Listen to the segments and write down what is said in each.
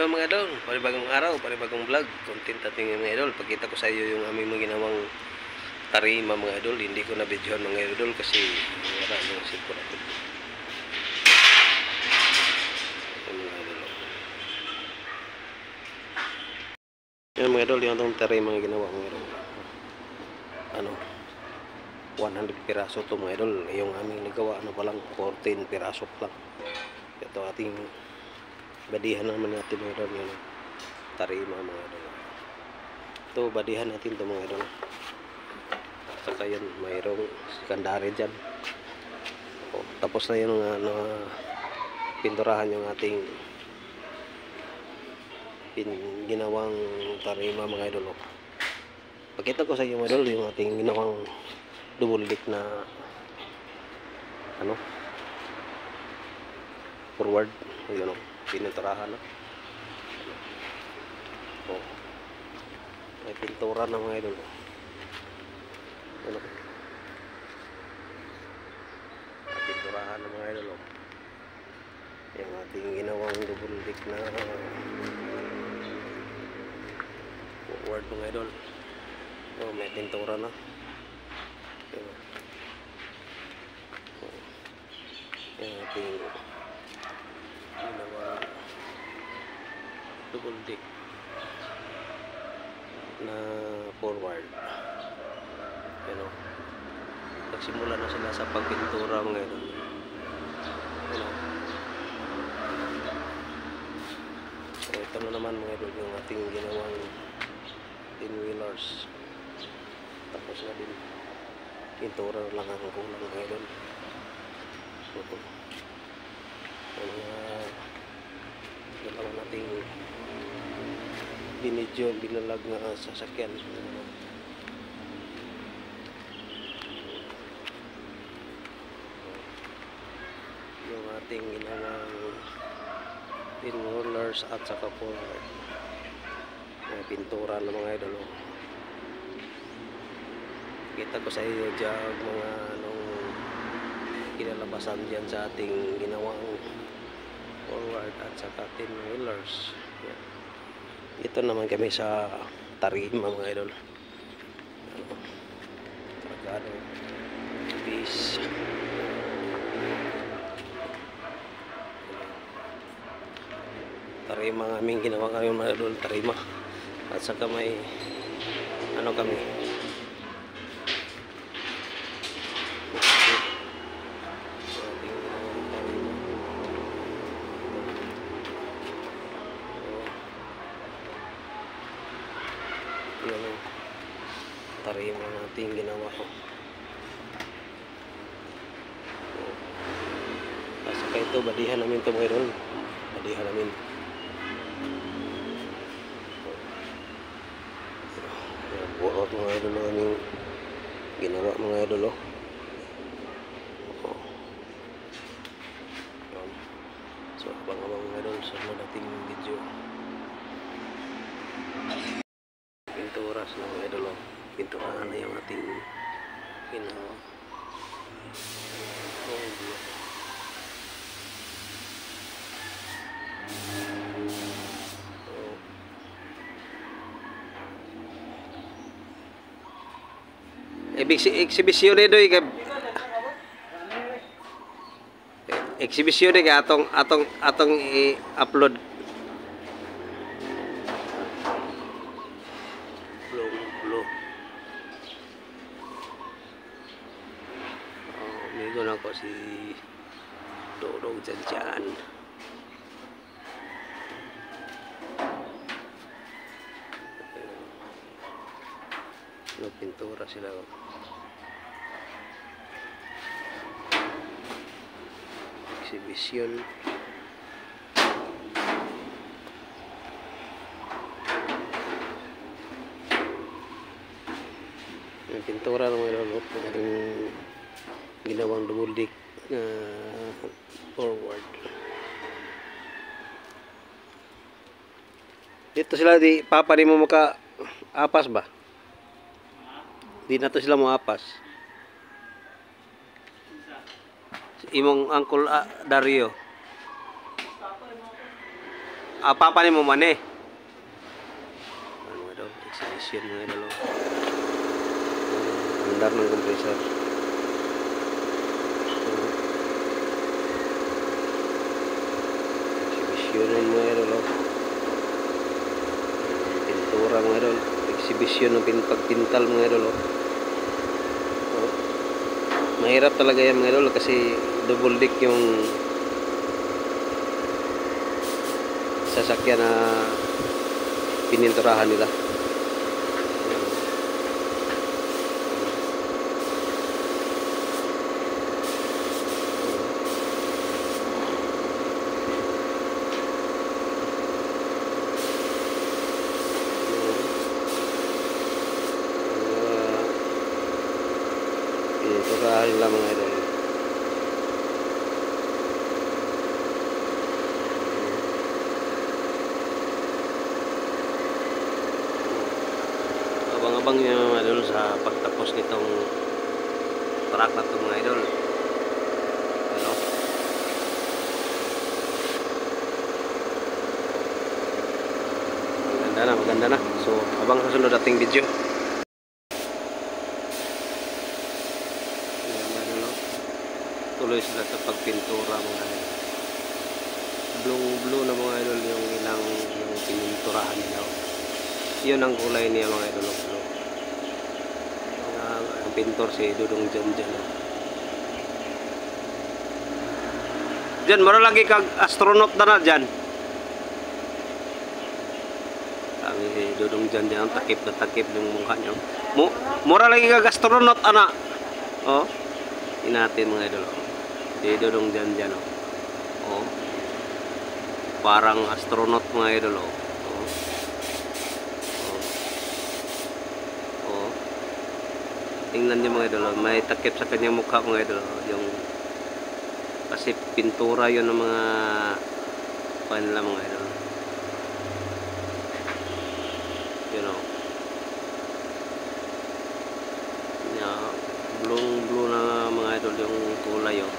Yo mga idol, panibagong araw, panibagong vlog, content natin mga idol. Pagkita ko sa iyo yung aming mga ginawang tarima mga idol. Hindi ko na videohan mga idol kasi wala yung cellphone natin. Yan mga idol, yung itong tarima mga ginawa mga idol. Ano, 100 piraso to mga idol. Yung aming nagawa, ano pa lang, 14 piraso pa lang. Ito ating badihan naman natin mga idol, yun, tarima mga idol. Ito badihan natin ito mga idol. Saka yun, mayroong sekandary dyan. Tapos na yun pinturahan yung ating ginawang tarima mga idol. Pakita ko sa inyo mga idol yung ating ginawang double deck na ano, forward, yun, pininturahan na. May pintura na mga idol. Ano? May pinturahan na mga idol. Yung ating ginawang double deck na forward mga idol. May pintura na. Yung ating ginawang double deck na forward. Ano, nagsimula na sila sa pagpintura mga idol. Ano, so ito na naman mga idol yung ating ginawang pinwheelers. Tapos na din pintura lang ang kulang mga idol. Dalawa nating binalag na sasakyan. Yung ating ginawang pinrollers at saka forward. May pintura na mga idol. Kita ko sa iyo dyan mga anong kinalabasan dyan sa ating ginawang forward at saka pinrollers. Yan. Ito naman kami sa tarima mga idol. Tragado, peace. Tarima ang aming ginawa ngayon mga idol, tarima. At saka may ano kami, yung tarima natin ginawa ko. At saka ito, badihan namin ito mga idol. Badihan namin. Buot mga idol na aming ginawa mga idol. So abang-abang mga idol sa mga dating video. Pinturas na mga idol. Pinturahan na yung ating ginawa. Eksibisyon nito eksibisyon ni atong i-upload. Blow. Migo na ko si Dodong dyan. Pintura sila. Exhibition. Yung pintura ng mga lolo, yung ginawang double deck forward. Dito sila di papa di mo maka apas ba? Di na to sila mo apas. Imong Uncle Dario. papanin mo man eh. Ano mga idol, exhibition mga idol. Andar ng compressor. Exhibition mga idol. Pintura mga idol. Exhibition ng pagpintal mga idol. Mahirap talaga yan mga idol kasi double deck yung sasakyan na pininturahan nila. Pininturahan nila mga idol. Abang-abang nyo mga idol sa pagtapos nitong truck na ito mga idol. Ano? Maganda na. So, abang sa sunod ating video. Tuloy sila sa pagpintura mga idol. Blue na mga idol yung ilang yung pininturahan nila. Yun ang kulay niya mga idol. Ang pintor si Dudong Jan. Jan, mara lagi kag astronaut na dyan. Kami si Dudong Jan dyan, takip yung mukha niya. Mura lagi kag astronaut anak. Oh, inatin mga idol. Si Dudong Jan. Oh. Parang astronaut mga idol. Tingnan niyo mga idol, may takip sa kanyang mukha mga idol, yung kasi pintura yun ng mga panila mga idol. You know. Yeah, blue na mga idol yung kulay oh.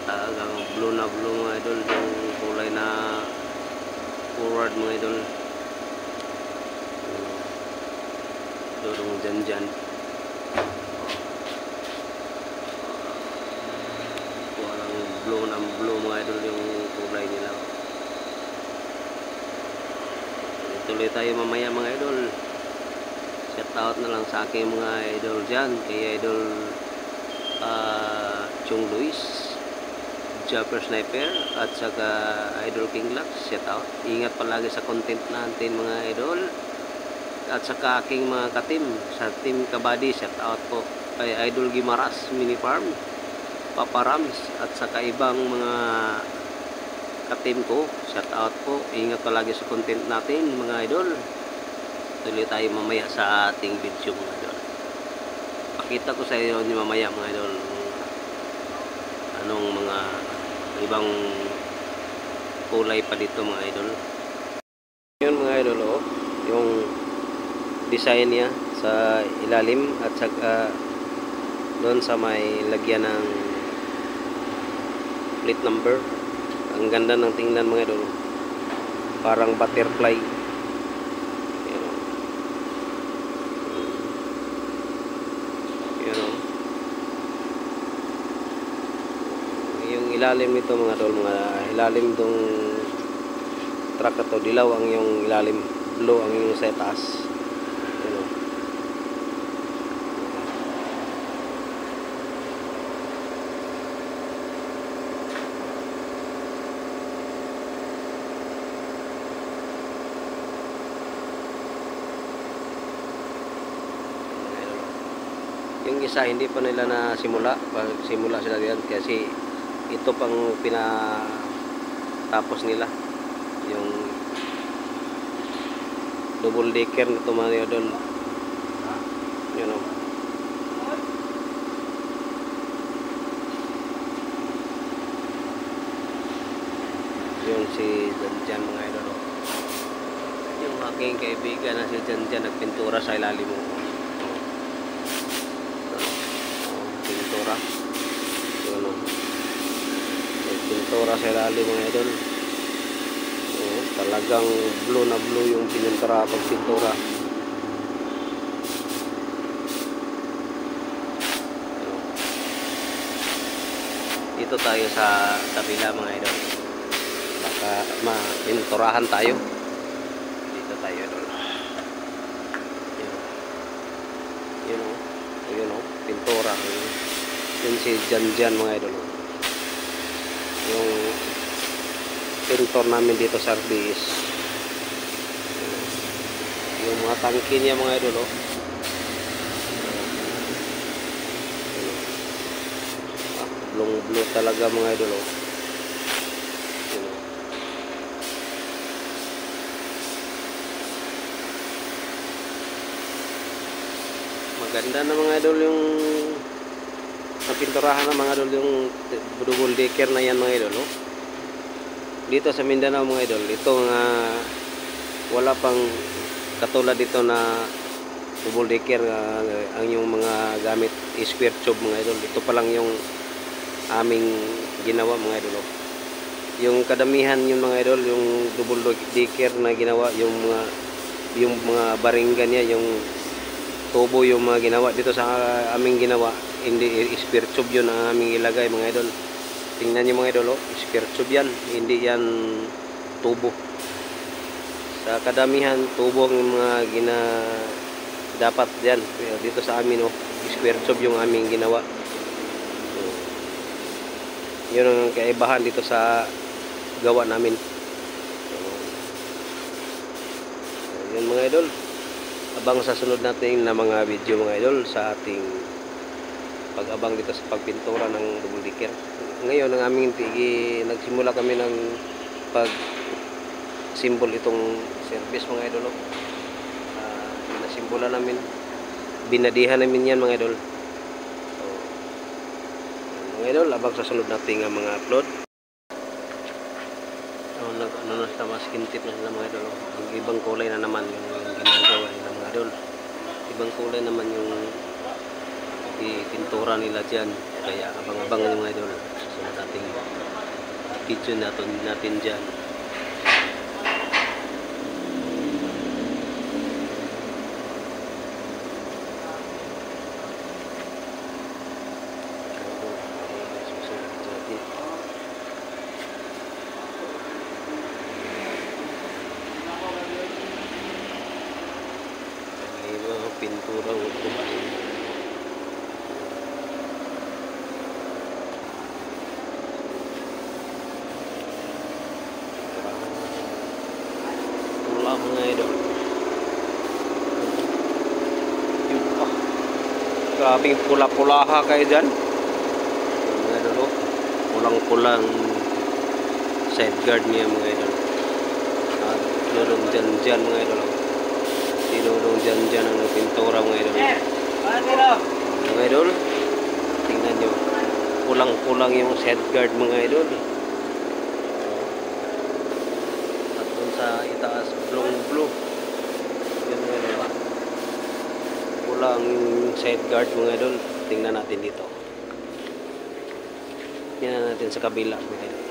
Talagang blue mga idol yung kulay na forward mga idol. Dudong Jan. Walang blue mga idol yung kulay nila. Tuloy tayo mamaya mga idol. Shout out na lang sa aking mga idol dyan. Kay idol Chong Luis, Japper Sniper, at saka idol King Lux. Shout out. Ingat palagi sa content natin mga idol. At saka aking mga katim sa Team Kabady, shout out po kay Idol Gimaras Mini Farm, Papa Rams, at saka ibang mga katim ko, shout out po. Ingat palagi sa content natin mga idol. Tuloy tayo mamaya sa ating video mga idol. Pakita ko sa inyo mamaya mga idol anong mga ibang kulay pa dito mga idol. Yun mga idol oh, yung design niya sa ilalim at saka doon sa may lagyan ng plate number. Ang ganda ng tingnan mga idol, parang butterfly. Yung ilalim nito mga idol, mga ilalim dong truck na to, dilaw ang yung ilalim, blue ang yung sa taas. Yung isa hindi pa nila na simula sila diyan kasi ito pang pinatapos nila yung double decker na tumayo doon, you know. Yun si Janjan mga idol, yung aking kaibigan na si Janjan nagpintura sa ilalim mo. Pintura pintura sa ilalim mga idol. Talagang blue na blue yung pininturahan pag pintura. Dito tayo sa kabila mga idol. Baka mapinturahan tayo. Dito tayo idol. Yun o, pintura. Yun si Jan mga idol. Yung pintor namin dito sa RBS. Yung mga tangke niya mga idol oh. Blue talaga mga idol oh. Maganda na mga idol yung napinturahan na mga idol, yung double decker na yan mga idol oh. Dito sa Mindanao mga idol, itong wala pang katulad dito na double decker, ang yung mga gamit square tube mga idol. Ito pa lang yung aming ginawa mga idol oh. Yung kadamihan yung mga idol, yung double decker na ginawa, yung mga baringan niya, yung tubo yung mga ginawa. Dito sa aming ginawa, hindi square tube yun ang aming ilagay mga idol. Tingnan nyo mga idol, square tube yan, hindi yan tubo. Sa kadamihan, tubo ang mga dapat yan. Dito sa amin, square tube yung aming ginawa. Yun ang kaibahan dito sa gawa namin. Yun mga idol. Abang sa sunod natin na mga video mga idol sa ating pag-abang dito sa pagpintura ng double decker. Ngayon ang aming nagsimula kami ng pag-symbol itong service mga idol. Nasimbola namin, binadihan namin yan mga idol. So, mga idol, abang sa sunod natin mga upload. Ano na sila, mas kintip na sila mga idol. Ang ibang kulay na naman yung ginagawa nila mga idol. Ibang kulay naman yung pintura nila dyan. Kaya abang-abang yung mga idol. Susunod natin video natin dyan. Pintura pula mga idol. Grabe pula-pulaha kayo dyan mga idol. Pulang-pulang side guard niya mga idol. Tinulong dyan mga idol. Tinulong dyan ang pintura mga idol. Mga idol, tingnan nyo, pulang-pulang yung side guard mga idol. At dun sa itaas, blue. Yan mga idol. Pulang side guard mga idol. Tingnan natin dito. Tingnan natin sa kabila mga idol.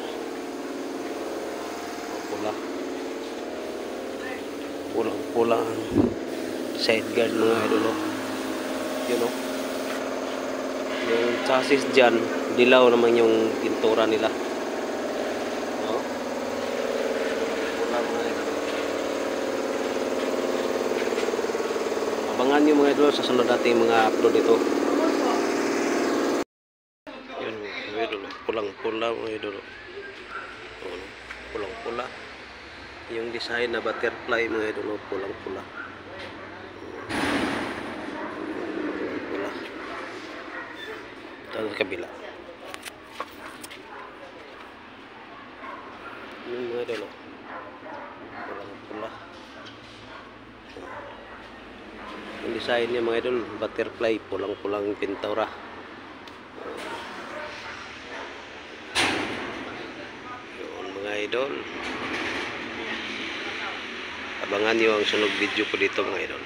Pulang-pulang side guard mga idol. Yun yung chassis dyan, dilaw naman yung pintura nila. Pulang mga idol. Abangan nyo mga idol sa sunod natin mga upload ito. Yun mga idol, pulang-pula mga idol. Pulang-pula yung design na butterfly mga idol, pulang-pula. Ito sa kabila. Yung mga idol, pulang-pula. Yung design niya mga idol, butterfly, pulang-pulang pintura. Yun mga idol. Abangan nyo ang sunod video ko dito mga idol.